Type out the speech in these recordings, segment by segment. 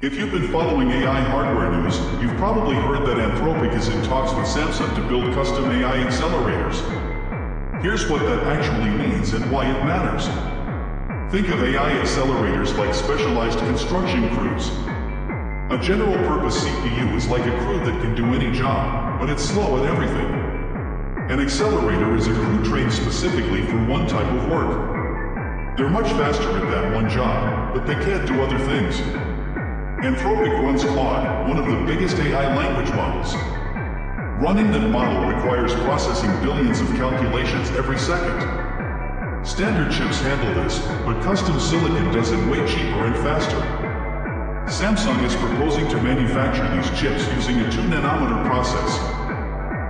If you've been following AI hardware news, you've probably heard that Anthropic is in talks with Samsung to build custom AI accelerators. Here's what that actually means and why it matters. Think of AI accelerators like specialized construction crews. A general-purpose CPU is like a crew that can do any job, but it's slow at everything. An accelerator is a crew trained specifically for one type of work. They're much faster at that one job, but they can't do other things. Anthropic runs Claude, one of the biggest AI language models. Running that model requires processing billions of calculations every second. Standard chips handle this, but custom silicon does it way cheaper and faster. Samsung is proposing to manufacture these chips using a 2-nanometer process.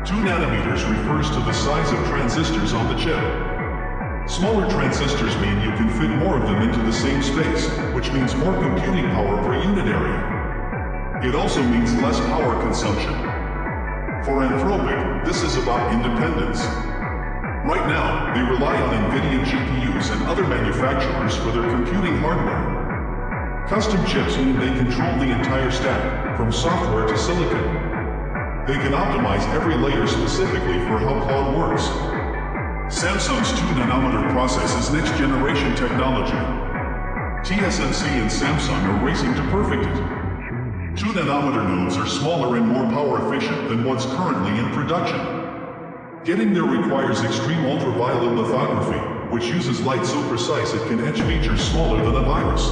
2 nanometers refers to the size of transistors on the chip. Smaller transistors mean you can fit more of them into the same space, which means more computing power per unit area. It also means less power consumption. For Anthropic, this is about independence. Right now, they rely on NVIDIA GPUs and other manufacturers for their computing hardware. Custom chips mean they control the entire stack, from software to silicon. They can optimize every layer specifically for how Claude works. Samsung's 2-nanometer process is next-generation technology. TSMC and Samsung are racing to perfect it. 2-nanometer nodes are smaller and more power-efficient than what's currently in production. Getting there requires extreme ultraviolet lithography, which uses light so precise it can etch features smaller than a virus.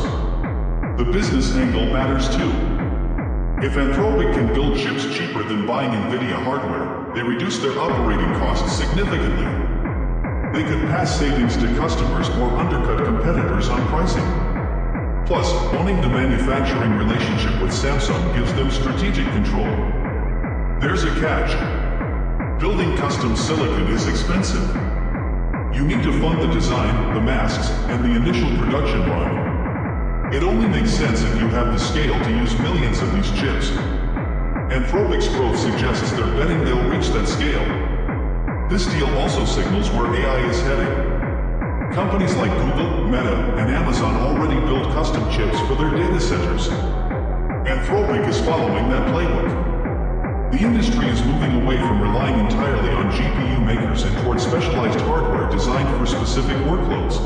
The business angle matters too. If Anthropic can build chips cheaper than buying NVIDIA hardware, they reduce their operating costs significantly. They could pass savings to customers or undercut competitors on pricing. Plus, owning the manufacturing relationship with Samsung gives them strategic control. There's a catch. Building custom silicon is expensive. You need to fund the design, the masks, and the initial production run. It only makes sense if you have the scale to use millions of these chips. Anthropic's growth suggests they're betting they'll reach that scale. This deal also signals where AI is heading. Companies like Google, Meta, and Amazon already build custom chips for their data centers. Anthropic is following that playbook. The industry is moving away from relying entirely on GPU makers and toward specialized hardware designed for specific workloads.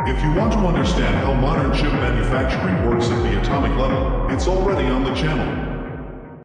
If you want to understand how modern chip manufacturing works at the atomic level, it's already on the channel.